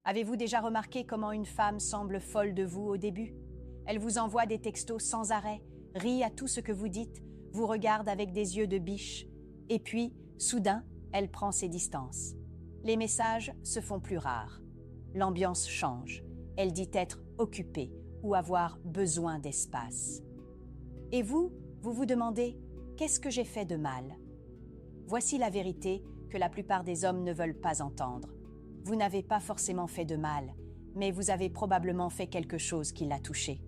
Avez-vous déjà remarqué comment une femme semble folle de vous au début? Elle vous envoie des textos sans arrêt, rit à tout ce que vous dites, vous regarde avec des yeux de biche, et puis, soudain, elle prend ses distances. Les messages se font plus rares. L'ambiance change. Elle dit être occupée ou avoir besoin d'espace. Et vous, vous vous demandez « Qu'est-ce que j'ai fait de mal ?» Voici la vérité que la plupart des hommes ne veulent pas entendre. Vous n'avez pas forcément fait de mal, mais vous avez probablement fait quelque chose qui l'a touché.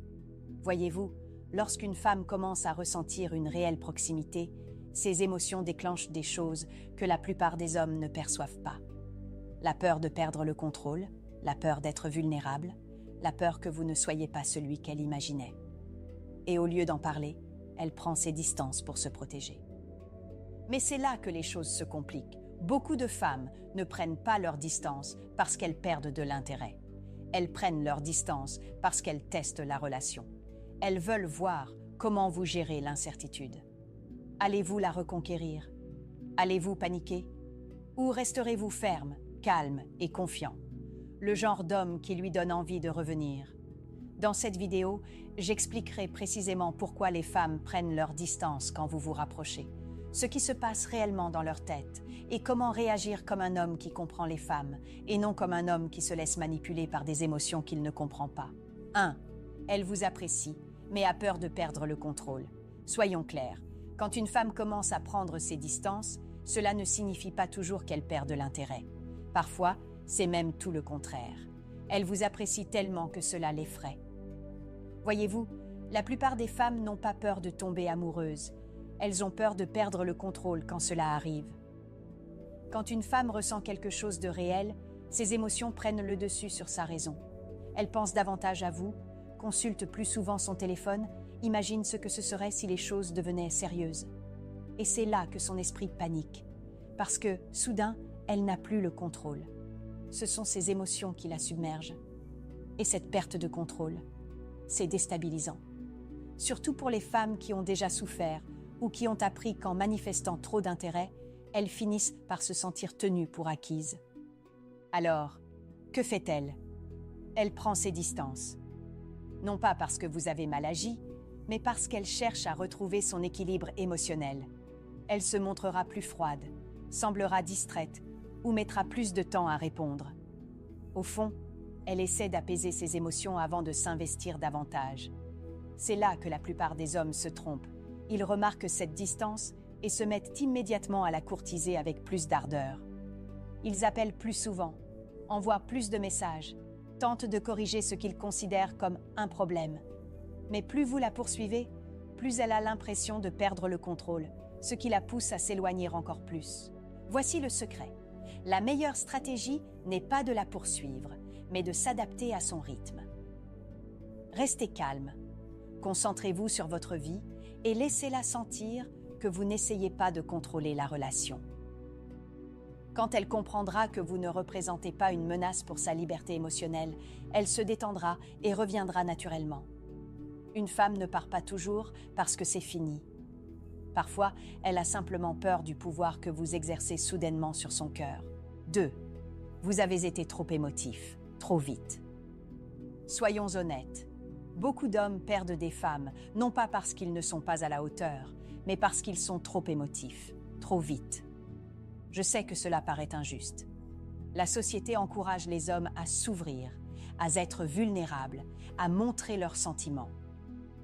Voyez-vous, lorsqu'une femme commence à ressentir une réelle proximité, ses émotions déclenchent des choses que la plupart des hommes ne perçoivent pas. La peur de perdre le contrôle, la peur d'être vulnérable, la peur que vous ne soyez pas celui qu'elle imaginait. Et au lieu d'en parler, elle prend ses distances pour se protéger. Mais c'est là que les choses se compliquent. Beaucoup de femmes ne prennent pas leur distance parce qu'elles perdent de l'intérêt. Elles prennent leur distance parce qu'elles testent la relation. Elles veulent voir comment vous gérez l'incertitude. Allez-vous la reconquérir? Allez-vous paniquer? Ou resterez-vous ferme, calme et confiant? Le genre d'homme qui lui donne envie de revenir. Dans cette vidéo, j'expliquerai précisément pourquoi les femmes prennent leur distance quand vous vous rapprochez, ce qui se passe réellement dans leur tête et comment réagir comme un homme qui comprend les femmes et non comme un homme qui se laisse manipuler par des émotions qu'il ne comprend pas. 1. Elle vous apprécie, mais a peur de perdre le contrôle. Soyons clairs, quand une femme commence à prendre ses distances, cela ne signifie pas toujours qu'elle perd de l'intérêt. Parfois, c'est même tout le contraire. Elle vous apprécie tellement que cela l'effraie. Voyez-vous, la plupart des femmes n'ont pas peur de tomber amoureuses. Elles ont peur de perdre le contrôle quand cela arrive. Quand une femme ressent quelque chose de réel, ses émotions prennent le dessus sur sa raison. Elle pense davantage à vous, consulte plus souvent son téléphone, imagine ce que ce serait si les choses devenaient sérieuses. Et c'est là que son esprit panique, parce que, soudain, elle n'a plus le contrôle. Ce sont ses émotions qui la submergent. Et cette perte de contrôle, c'est déstabilisant. Surtout pour les femmes qui ont déjà souffert ou qui ont appris qu'en manifestant trop d'intérêt, elles finissent par se sentir tenues pour acquises. Alors, que fait-elle? Elle prend ses distances. Non pas parce que vous avez mal agi, mais parce qu'elle cherche à retrouver son équilibre émotionnel. Elle se montrera plus froide, semblera distraite ou mettra plus de temps à répondre. Au fond, elle essaie d'apaiser ses émotions avant de s'investir davantage. C'est là que la plupart des hommes se trompent. Ils remarquent cette distance et se mettent immédiatement à la courtiser avec plus d'ardeur. Ils appellent plus souvent, envoient plus de messages, tentent de corriger ce qu'ils considèrent comme un problème. Mais plus vous la poursuivez, plus elle a l'impression de perdre le contrôle, ce qui la pousse à s'éloigner encore plus. Voici le secret. La meilleure stratégie n'est pas de la poursuivre, mais de s'adapter à son rythme. Restez calme, concentrez-vous sur votre vie et laissez-la sentir que vous n'essayez pas de contrôler la relation. Quand elle comprendra que vous ne représentez pas une menace pour sa liberté émotionnelle, elle se détendra et reviendra naturellement. Une femme ne part pas toujours parce que c'est fini. Parfois, elle a simplement peur du pouvoir que vous exercez soudainement sur son cœur. 2. Vous avez été trop émotif, trop vite. Soyons honnêtes. Beaucoup d'hommes perdent des femmes, non pas parce qu'ils ne sont pas à la hauteur, mais parce qu'ils sont trop émotifs, trop vite. Je sais que cela paraît injuste. La société encourage les hommes à s'ouvrir, à être vulnérables, à montrer leurs sentiments.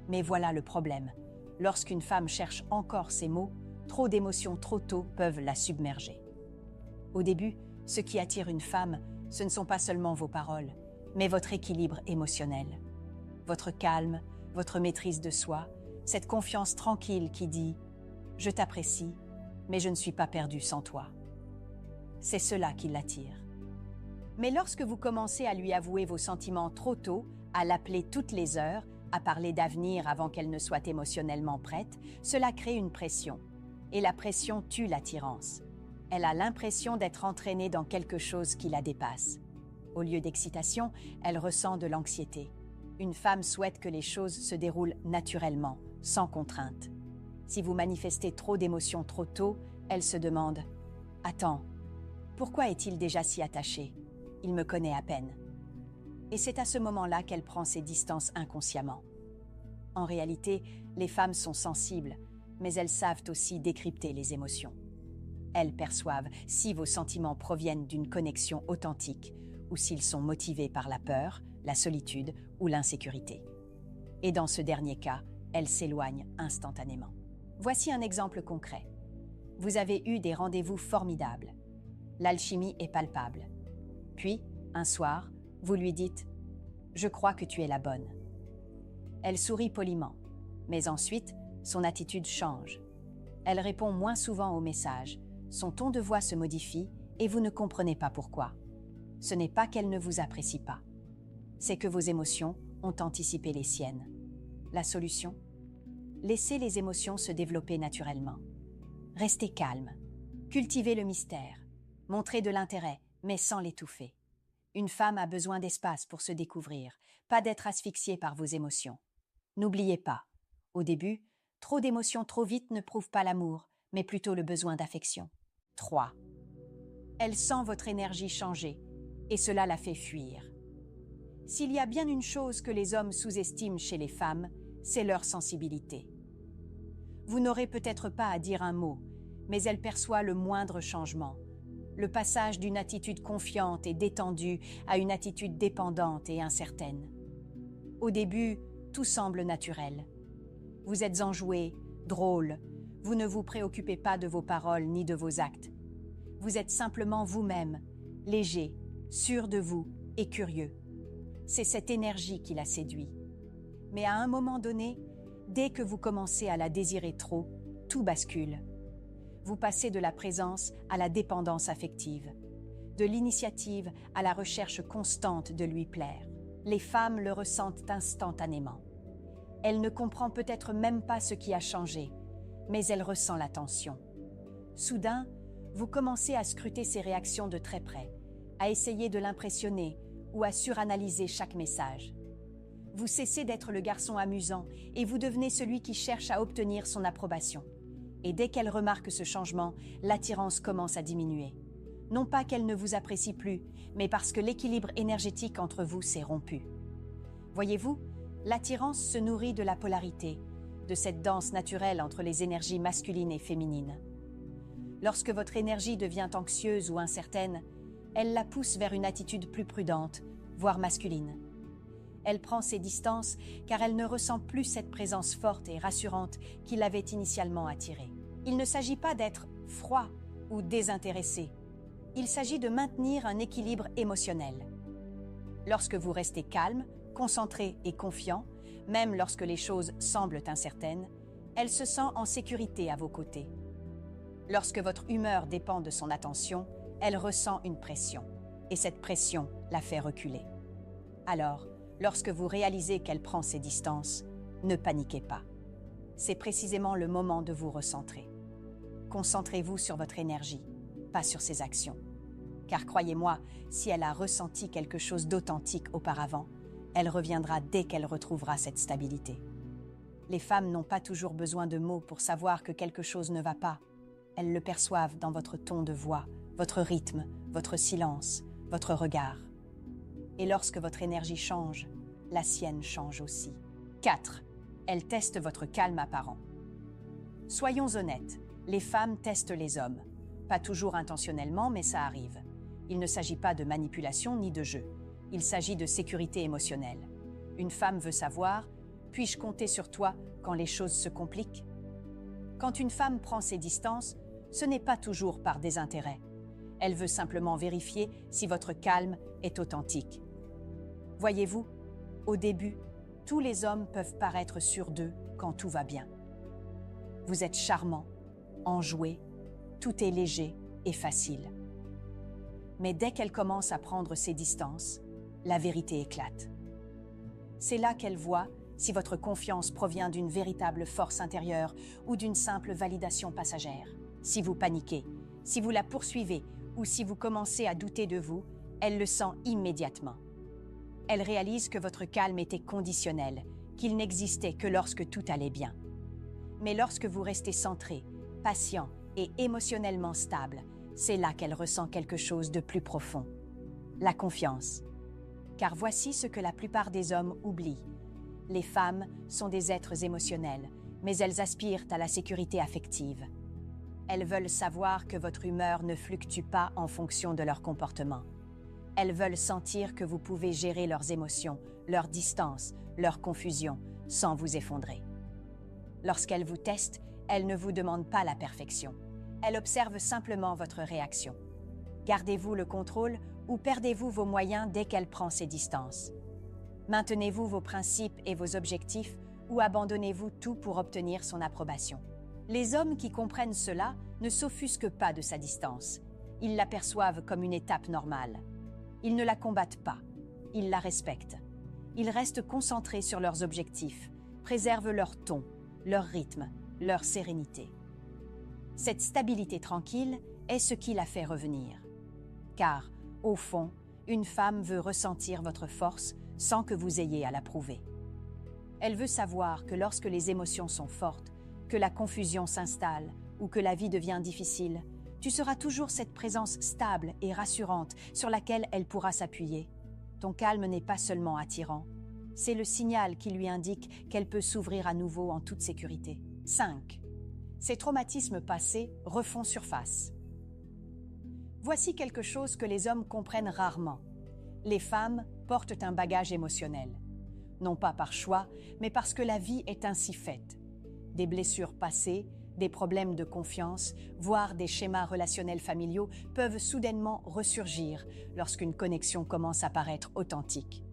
Mais voilà le problème. Lorsqu'une femme cherche encore ses mots, trop d'émotions trop tôt peuvent la submerger. Au début, ce qui attire une femme, ce ne sont pas seulement vos paroles, mais votre équilibre émotionnel. Votre calme, votre maîtrise de soi, cette confiance tranquille qui dit « Je t'apprécie, mais je ne suis pas perdu sans toi ». C'est cela qui l'attire. Mais lorsque vous commencez à lui avouer vos sentiments trop tôt, à l'appeler toutes les heures, à parler d'avenir avant qu'elle ne soit émotionnellement prête, cela crée une pression. Et la pression tue l'attirance. Elle a l'impression d'être entraînée dans quelque chose qui la dépasse. Au lieu d'excitation, elle ressent de l'anxiété. Une femme souhaite que les choses se déroulent naturellement, sans contrainte. Si vous manifestez trop d'émotions trop tôt, elle se demande « Attends, pourquoi est-il déjà si attaché ?» il me connaît à peine. Et c'est à ce moment-là qu'elle prend ses distances inconsciemment. En réalité, les femmes sont sensibles, mais elles savent aussi décrypter les émotions. Elles perçoivent si vos sentiments proviennent d'une connexion authentique ou s'ils sont motivés par la peur, la solitude ou l'insécurité. Et dans ce dernier cas, elles s'éloignent instantanément. Voici un exemple concret. Vous avez eu des rendez-vous formidables. L'alchimie est palpable. Puis, un soir, vous lui dites « Je crois que tu es la bonne ». Elle sourit poliment, mais ensuite, son attitude change. Elle répond moins souvent aux messages, son ton de voix se modifie et vous ne comprenez pas pourquoi. Ce n'est pas qu'elle ne vous apprécie pas. C'est que vos émotions ont anticipé les siennes. La solution ? Laissez les émotions se développer naturellement. Restez calme. Cultivez le mystère. Montrez de l'intérêt, mais sans l'étouffer. Une femme a besoin d'espace pour se découvrir, pas d'être asphyxiée par vos émotions. N'oubliez pas, au début, trop d'émotions trop vite ne prouvent pas l'amour, mais plutôt le besoin d'affection. 3. Elle sent votre énergie changer, et cela la fait fuir. S'il y a bien une chose que les hommes sous-estiment chez les femmes, c'est leur sensibilité. Vous n'aurez peut-être pas à dire un mot, mais elle perçoit le moindre changement. Le passage d'une attitude confiante et détendue à une attitude dépendante et incertaine. Au début, tout semble naturel. Vous êtes enjoué, drôle, vous ne vous préoccupez pas de vos paroles ni de vos actes. Vous êtes simplement vous-même, léger, sûr de vous et curieux. C'est cette énergie qui la séduit. Mais à un moment donné, dès que vous commencez à la désirer trop, tout bascule. Vous passez de la présence à la dépendance affective, de l'initiative à la recherche constante de lui plaire. Les femmes le ressentent instantanément. Elle ne comprend peut-être même pas ce qui a changé, mais elle ressent la tension. Soudain, vous commencez à scruter ses réactions de très près, à essayer de l'impressionner ou à suranalyser chaque message. Vous cessez d'être le garçon amusant et vous devenez celui qui cherche à obtenir son approbation. Et dès qu'elle remarque ce changement, l'attirance commence à diminuer. Non pas qu'elle ne vous apprécie plus, mais parce que l'équilibre énergétique entre vous s'est rompu. Voyez-vous, l'attirance se nourrit de la polarité, de cette danse naturelle entre les énergies masculines et féminines. Lorsque votre énergie devient anxieuse ou incertaine, elle la pousse vers une attitude plus prudente, voire masculine. Elle prend ses distances car elle ne ressent plus cette présence forte et rassurante qui l'avait initialement attirée. Il ne s'agit pas d'être froid ou désintéressé. Il s'agit de maintenir un équilibre émotionnel. Lorsque vous restez calme, concentré et confiant, même lorsque les choses semblent incertaines, elle se sent en sécurité à vos côtés. Lorsque votre humeur dépend de son attention, elle ressent une pression, et cette pression la fait reculer. Alors, lorsque vous réalisez qu'elle prend ses distances, ne paniquez pas. C'est précisément le moment de vous recentrer. Concentrez-vous sur votre énergie, pas sur ses actions. Car croyez-moi, si elle a ressenti quelque chose d'authentique auparavant, elle reviendra dès qu'elle retrouvera cette stabilité. Les femmes n'ont pas toujours besoin de mots pour savoir que quelque chose ne va pas. Elles le perçoivent dans votre ton de voix, votre rythme, votre silence, votre regard. Et lorsque votre énergie change, la sienne change aussi. 4. Elle teste votre calme apparent. Soyons honnêtes, les femmes testent les hommes. Pas toujours intentionnellement, mais ça arrive. Il ne s'agit pas de manipulation ni de jeu. Il s'agit de sécurité émotionnelle. Une femme veut savoir « Puis-je compter sur toi quand les choses se compliquent ?» Quand une femme prend ses distances, ce n'est pas toujours par désintérêt. Elle veut simplement vérifier si votre calme est authentique. Voyez-vous, au début, tous les hommes peuvent paraître sûrs d'eux quand tout va bien. Vous êtes charmant, enjoué, tout est léger et facile. Mais dès qu'elle commence à prendre ses distances, la vérité éclate. C'est là qu'elle voit si votre confiance provient d'une véritable force intérieure ou d'une simple validation passagère. Si vous paniquez, si vous la poursuivez ou si vous commencez à douter de vous, elle le sent immédiatement. Elle réalise que votre calme était conditionnel, qu'il n'existait que lorsque tout allait bien. Mais lorsque vous restez centré, patient et émotionnellement stable, c'est là qu'elle ressent quelque chose de plus profond. La confiance. Car voici ce que la plupart des hommes oublient. Les femmes sont des êtres émotionnels, mais elles aspirent à la sécurité affective. Elles veulent savoir que votre humeur ne fluctue pas en fonction de leur comportement. Elles veulent sentir que vous pouvez gérer leurs émotions, leur distance, leur confusion, sans vous effondrer. Lorsqu'elles vous testent, elles ne vous demandent pas la perfection. Elles observent simplement votre réaction. Gardez-vous le contrôle ou perdez-vous vos moyens dès qu'elle prend ses distances? Maintenez-vous vos principes et vos objectifs ou abandonnez-vous tout pour obtenir son approbation? Les hommes qui comprennent cela ne s'offusquent pas de sa distance. Ils la perçoivent comme une étape normale. Ils ne la combattent pas. Ils la respectent. Ils restent concentrés sur leurs objectifs, préservent leur ton, leur rythme, leur sérénité. Cette stabilité tranquille est ce qui la fait revenir. Car, au fond, une femme veut ressentir votre force sans que vous ayez à la prouver. Elle veut savoir que lorsque les émotions sont fortes, que la confusion s'installe ou que la vie devient difficile, tu seras toujours cette présence stable et rassurante sur laquelle elle pourra s'appuyer. Ton calme n'est pas seulement attirant, c'est le signal qui lui indique qu'elle peut s'ouvrir à nouveau en toute sécurité. 5. Ces traumatismes passés refont surface. Voici quelque chose que les hommes comprennent rarement. Les femmes portent un bagage émotionnel. Non pas par choix, mais parce que la vie est ainsi faite. Des blessures passées, des problèmes de confiance, voire des schémas relationnels familiaux peuvent soudainement ressurgir lorsqu'une connexion commence à paraître authentique.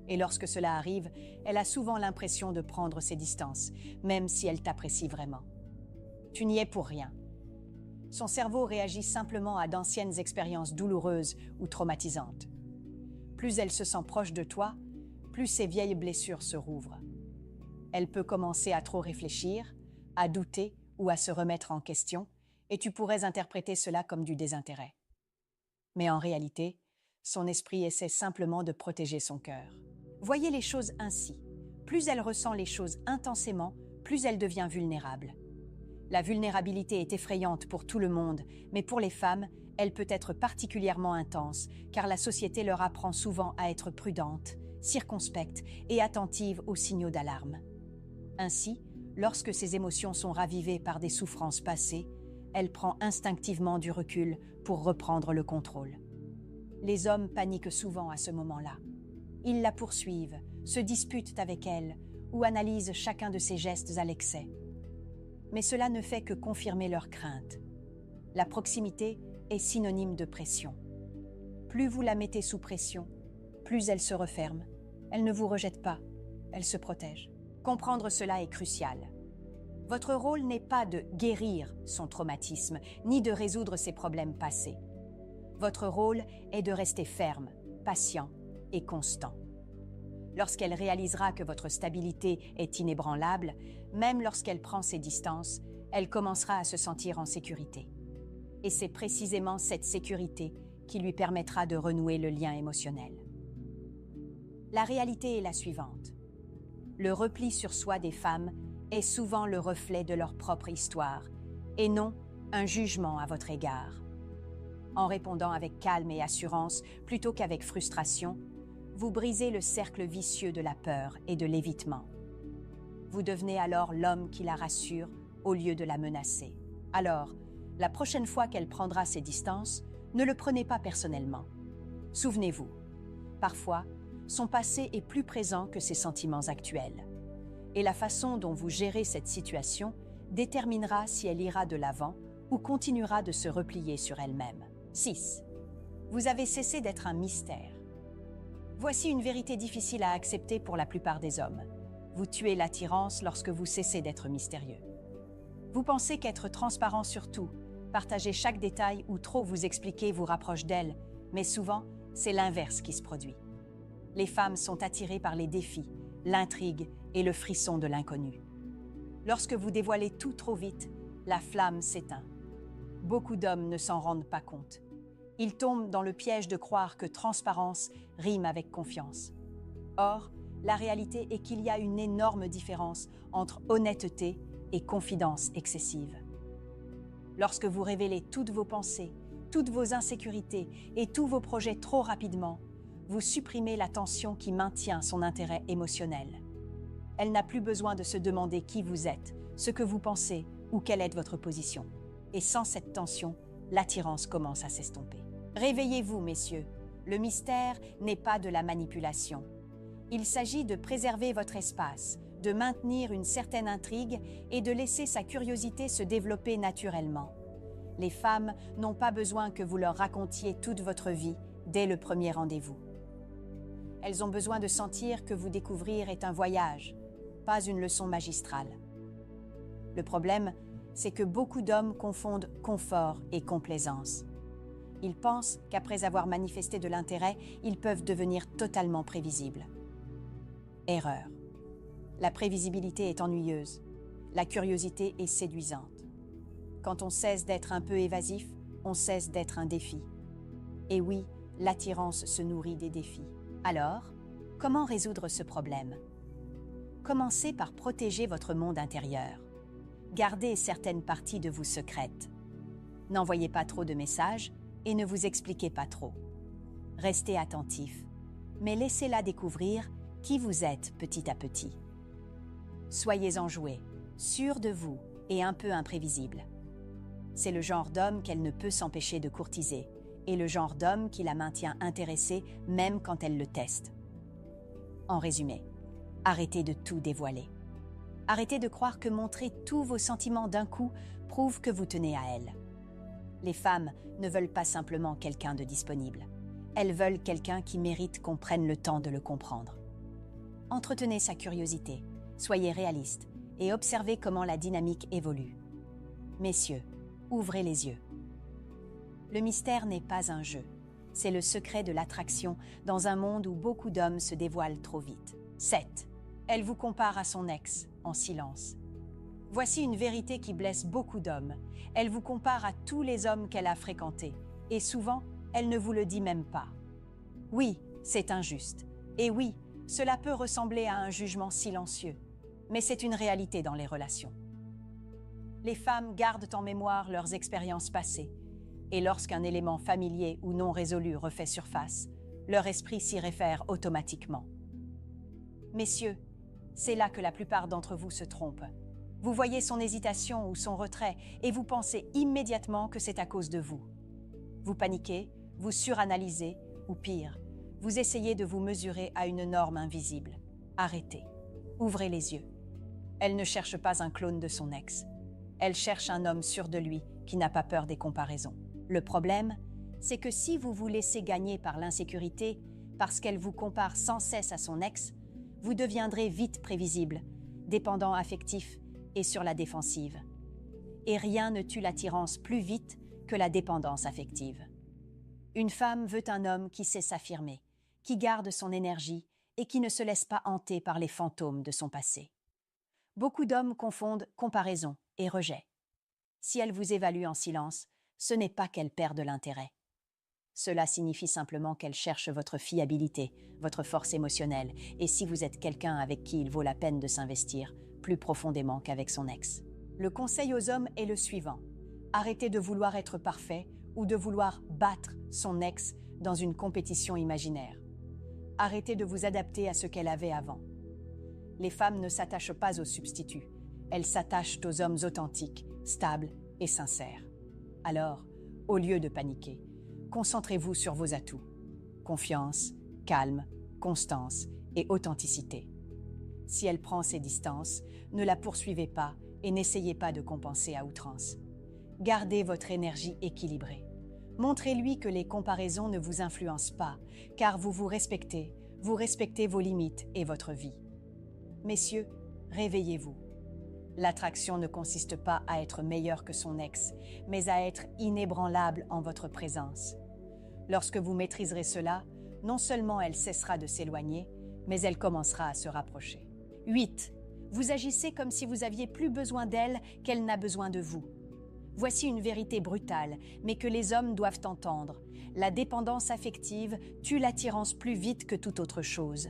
Et lorsque cela arrive, elle a souvent l'impression de prendre ses distances, même si elle t'apprécie vraiment. Tu n'y es pour rien. Son cerveau réagit simplement à d'anciennes expériences douloureuses ou traumatisantes. Plus elle se sent proche de toi, plus ses vieilles blessures se rouvrent. Elle peut commencer à trop réfléchir, à douter ou à se remettre en question, et tu pourrais interpréter cela comme du désintérêt. Mais en réalité, son esprit essaie simplement de protéger son cœur. Voyez les choses ainsi. Plus elle ressent les choses intensément, plus elle devient vulnérable. La vulnérabilité est effrayante pour tout le monde, mais pour les femmes, elle peut être particulièrement intense, car la société leur apprend souvent à être prudentes, circonspectes et attentives aux signaux d'alarme. Ainsi, lorsque ces émotions sont ravivées par des souffrances passées, elle prend instinctivement du recul pour reprendre le contrôle. Les hommes paniquent souvent à ce moment-là. Ils la poursuivent, se disputent avec elle ou analysent chacun de ses gestes à l'excès. Mais cela ne fait que confirmer leurs craintes. La proximité est synonyme de pression. Plus vous la mettez sous pression, plus elle se referme. Elle ne vous rejette pas, elle se protège. Comprendre cela est crucial. Votre rôle n'est pas de guérir son traumatisme, ni de résoudre ses problèmes passés. Votre rôle est de rester ferme, patient et constant. Lorsqu'elle réalisera que votre stabilité est inébranlable, même lorsqu'elle prend ses distances, elle commencera à se sentir en sécurité. Et c'est précisément cette sécurité qui lui permettra de renouer le lien émotionnel. La réalité est la suivante. Le repli sur soi des femmes est souvent le reflet de leur propre histoire, et non un jugement à votre égard. En répondant avec calme et assurance plutôt qu'avec frustration, vous brisez le cercle vicieux de la peur et de l'évitement. Vous devenez alors l'homme qui la rassure au lieu de la menacer. Alors, la prochaine fois qu'elle prendra ses distances, ne le prenez pas personnellement. Souvenez-vous, parfois, son passé est plus présent que ses sentiments actuels. Et la façon dont vous gérez cette situation déterminera si elle ira de l'avant ou continuera de se replier sur elle-même. 6. Vous avez cessé d'être un mystère. Voici une vérité difficile à accepter pour la plupart des hommes. Vous tuez l'attirance lorsque vous cessez d'être mystérieux. Vous pensez qu'être transparent sur tout, partager chaque détail ou trop vous expliquer vous rapproche d'elle, mais souvent, c'est l'inverse qui se produit. Les femmes sont attirées par les défis, l'intrigue et le frisson de l'inconnu. Lorsque vous dévoilez tout trop vite, la flamme s'éteint. Beaucoup d'hommes ne s'en rendent pas compte. Ils tombent dans le piège de croire que transparence rime avec confiance. Or, la réalité est qu'il y a une énorme différence entre honnêteté et confidence excessive. Lorsque vous révélez toutes vos pensées, toutes vos insécurités et tous vos projets trop rapidement, vous supprimez la tension qui maintient son intérêt émotionnel. Elle n'a plus besoin de se demander qui vous êtes, ce que vous pensez ou quelle est votre position. Et sans cette tension, l'attirance commence à s'estomper. Réveillez-vous, messieurs. Le mystère n'est pas de la manipulation. Il s'agit de préserver votre espace, de maintenir une certaine intrigue et de laisser sa curiosité se développer naturellement. Les femmes n'ont pas besoin que vous leur racontiez toute votre vie dès le premier rendez-vous. Elles ont besoin de sentir que vous découvrir est un voyage, pas une leçon magistrale. Le problème, c'est que beaucoup d'hommes confondent confort et complaisance. Ils pensent qu'après avoir manifesté de l'intérêt, ils peuvent devenir totalement prévisibles. Erreur. La prévisibilité est ennuyeuse. La curiosité est séduisante. Quand on cesse d'être un peu évasif, on cesse d'être un défi. Et oui, l'attirance se nourrit des défis. Alors, comment résoudre ce problème? Commencez par protéger votre monde intérieur. Gardez certaines parties de vous secrètes. N'envoyez pas trop de messages et ne vous expliquez pas trop. Restez attentif, mais laissez-la découvrir qui vous êtes petit à petit. Soyez enjoué, sûr de vous et un peu imprévisible. C'est le genre d'homme qu'elle ne peut s'empêcher de courtiser et le genre d'homme qui la maintient intéressée même quand elle le teste. En résumé, arrêtez de tout dévoiler. Arrêtez de croire que montrer tous vos sentiments d'un coup prouve que vous tenez à elle. Les femmes ne veulent pas simplement quelqu'un de disponible. Elles veulent quelqu'un qui mérite qu'on prenne le temps de le comprendre. Entretenez sa curiosité, soyez réaliste et observez comment la dynamique évolue. Messieurs, ouvrez les yeux. Le mystère n'est pas un jeu. C'est le secret de l'attraction dans un monde où beaucoup d'hommes se dévoilent trop vite. 7. Elle vous compare à son ex, en silence. Voici une vérité qui blesse beaucoup d'hommes. Elle vous compare à tous les hommes qu'elle a fréquentés. Et souvent, elle ne vous le dit même pas. Oui, c'est injuste. Et oui, cela peut ressembler à un jugement silencieux. Mais c'est une réalité dans les relations. Les femmes gardent en mémoire leurs expériences passées. Et lorsqu'un élément familier ou non résolu refait surface, leur esprit s'y réfère automatiquement. Messieurs, c'est là que la plupart d'entre vous se trompent. Vous voyez son hésitation ou son retrait et vous pensez immédiatement que c'est à cause de vous. Vous paniquez, vous suranalysez ou pire, vous essayez de vous mesurer à une norme invisible. Arrêtez. Ouvrez les yeux. Elle ne cherche pas un clone de son ex. Elle cherche un homme sûr de lui qui n'a pas peur des comparaisons. Le problème, c'est que si vous vous laissez gagner par l'insécurité, parce qu'elle vous compare sans cesse à son ex, vous deviendrez vite prévisible, dépendant affectif et sur la défensive. Et rien ne tue l'attirance plus vite que la dépendance affective. Une femme veut un homme qui sait s'affirmer, qui garde son énergie et qui ne se laisse pas hanter par les fantômes de son passé. Beaucoup d'hommes confondent comparaison et rejet. Si elle vous évalue en silence, ce n'est pas qu'elle perd de l'intérêt. Cela signifie simplement qu'elle cherche votre fiabilité, votre force émotionnelle, et si vous êtes quelqu'un avec qui il vaut la peine de s'investir, plus profondément qu'avec son ex. Le conseil aux hommes est le suivant. Arrêtez de vouloir être parfait ou de vouloir battre son ex dans une compétition imaginaire. Arrêtez de vous adapter à ce qu'elle avait avant. Les femmes ne s'attachent pas aux substituts. Elles s'attachent aux hommes authentiques, stables et sincères. Alors, au lieu de paniquer, concentrez-vous sur vos atouts. Confiance, calme, constance et authenticité. Si elle prend ses distances, ne la poursuivez pas et n'essayez pas de compenser à outrance. Gardez votre énergie équilibrée. Montrez-lui que les comparaisons ne vous influencent pas, car vous vous respectez vos limites et votre vie. Messieurs, réveillez-vous. L'attraction ne consiste pas à être meilleur que son ex, mais à être inébranlable en votre présence. Lorsque vous maîtriserez cela, non seulement elle cessera de s'éloigner, mais elle commencera à se rapprocher. 8. Vous agissez comme si vous aviez plus besoin d'elle qu'elle n'a besoin de vous. Voici une vérité brutale, mais que les hommes doivent entendre. La dépendance affective tue l'attirance plus vite que toute autre chose.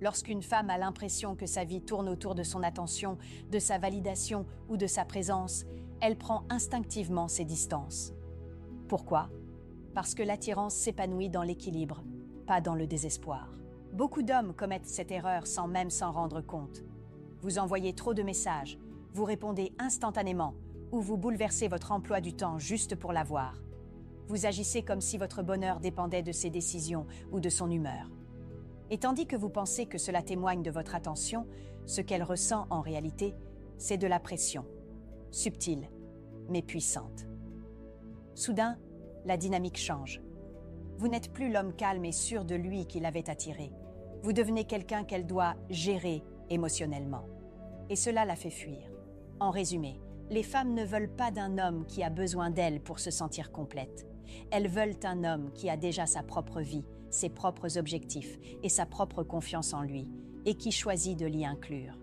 Lorsqu'une femme a l'impression que sa vie tourne autour de son attention, de sa validation ou de sa présence, elle prend instinctivement ses distances. Pourquoi ? parce que l'attirance s'épanouit dans l'équilibre, pas dans le désespoir. Beaucoup d'hommes commettent cette erreur sans même s'en rendre compte. Vous envoyez trop de messages, vous répondez instantanément ou vous bouleversez votre emploi du temps juste pour l'avoir. Vous agissez comme si votre bonheur dépendait de ses décisions ou de son humeur. Et tandis que vous pensez que cela témoigne de votre attention, ce qu'elle ressent en réalité, c'est de la pression, subtile, mais puissante. Soudain, la dynamique change. Vous n'êtes plus l'homme calme et sûr de lui qui l'avait attiré. Vous devenez quelqu'un qu'elle doit gérer émotionnellement. Et cela la fait fuir. En résumé, les femmes ne veulent pas d'un homme qui a besoin d'elles pour se sentir complète. Elles veulent un homme qui a déjà sa propre vie, ses propres objectifs et sa propre confiance en lui, et qui choisit de l'y inclure.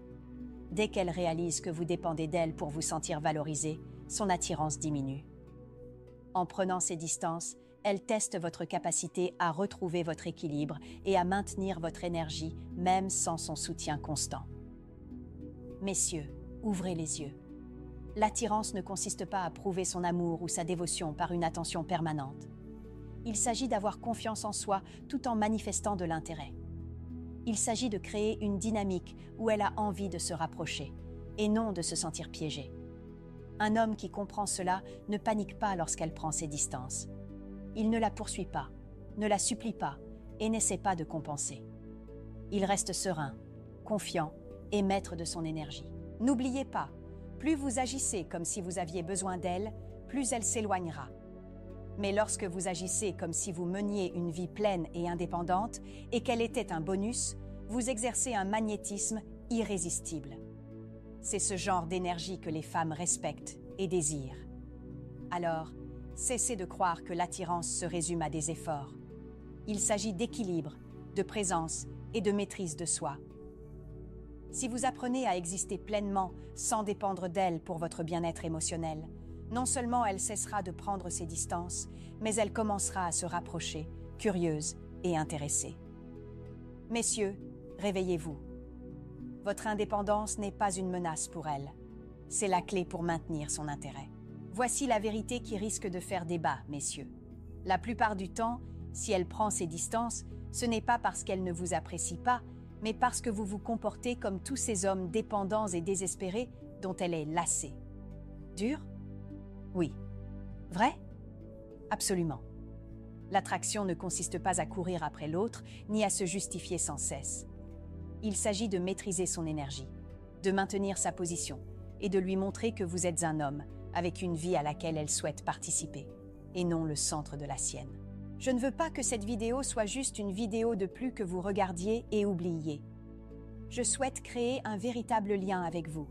Dès qu'elle réalise que vous dépendez d'elle pour vous sentir valorisé, son attirance diminue. En prenant ses distances, elle teste votre capacité à retrouver votre équilibre et à maintenir votre énergie, même sans son soutien constant. Messieurs, ouvrez les yeux. L'attirance ne consiste pas à prouver son amour ou sa dévotion par une attention permanente. Il s'agit d'avoir confiance en soi tout en manifestant de l'intérêt. Il s'agit de créer une dynamique où elle a envie de se rapprocher, et non de se sentir piégée. Un homme qui comprend cela ne panique pas lorsqu'elle prend ses distances. Il ne la poursuit pas, ne la supplie pas et n'essaie pas de compenser. Il reste serein, confiant et maître de son énergie. N'oubliez pas, plus vous agissez comme si vous aviez besoin d'elle, plus elle s'éloignera. Mais lorsque vous agissez comme si vous meniez une vie pleine et indépendante et qu'elle était un bonus, vous exercez un magnétisme irrésistible. C'est ce genre d'énergie que les femmes respectent et désirent. Alors, cessez de croire que l'attirance se résume à des efforts. Il s'agit d'équilibre, de présence et de maîtrise de soi. Si vous apprenez à exister pleinement sans dépendre d'elle pour votre bien-être émotionnel, non seulement elle cessera de prendre ses distances, mais elle commencera à se rapprocher, curieuse et intéressée. Messieurs, réveillez-vous. Votre indépendance n'est pas une menace pour elle. C'est la clé pour maintenir son intérêt. Voici la vérité qui risque de faire débat, messieurs. La plupart du temps, si elle prend ses distances, ce n'est pas parce qu'elle ne vous apprécie pas, mais parce que vous vous comportez comme tous ces hommes dépendants et désespérés dont elle est lassée. Dur? Oui. Vrai? Absolument. L'attraction ne consiste pas à courir après l'autre, ni à se justifier sans cesse. Il s'agit de maîtriser son énergie, de maintenir sa position et de lui montrer que vous êtes un homme avec une vie à laquelle elle souhaite participer, et non le centre de la sienne. Je ne veux pas que cette vidéo soit juste une vidéo de plus que vous regardiez et oubliez. Je souhaite créer un véritable lien avec vous.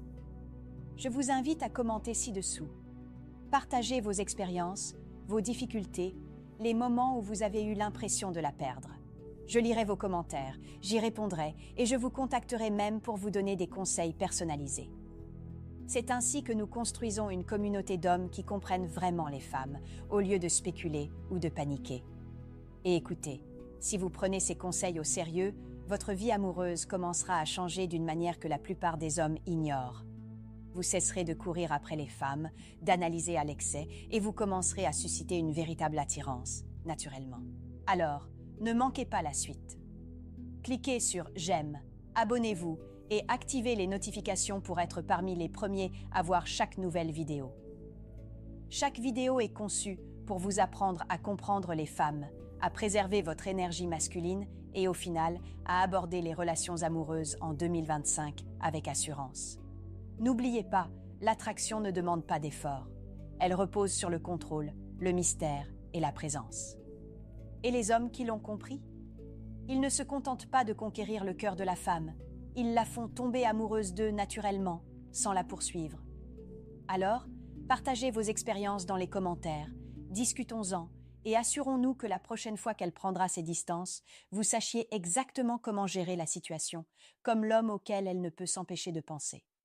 Je vous invite à commenter ci-dessous. Partagez vos expériences, vos difficultés, les moments où vous avez eu l'impression de la perdre. Je lirai vos commentaires, j'y répondrai et je vous contacterai même pour vous donner des conseils personnalisés. C'est ainsi que nous construisons une communauté d'hommes qui comprennent vraiment les femmes, au lieu de spéculer ou de paniquer. Et écoutez, si vous prenez ces conseils au sérieux, votre vie amoureuse commencera à changer d'une manière que la plupart des hommes ignorent. Vous cesserez de courir après les femmes, d'analyser à l'excès, et vous commencerez à susciter une véritable attirance, naturellement. Alors, ne manquez pas la suite. Cliquez sur « J'aime », abonnez-vous et activez les notifications pour être parmi les premiers à voir chaque nouvelle vidéo. Chaque vidéo est conçue pour vous apprendre à comprendre les femmes, à préserver votre énergie masculine et au final, à aborder les relations amoureuses en 2025 avec assurance. N'oubliez pas, l'attraction ne demande pas d'effort. Elle repose sur le contrôle, le mystère et la présence. Et les hommes qui l'ont compris? Ils ne se contentent pas de conquérir le cœur de la femme, ils la font tomber amoureuse d'eux naturellement, sans la poursuivre. Alors, partagez vos expériences dans les commentaires, discutons-en et assurons-nous que la prochaine fois qu'elle prendra ses distances, vous sachiez exactement comment gérer la situation, comme l'homme auquel elle ne peut s'empêcher de penser.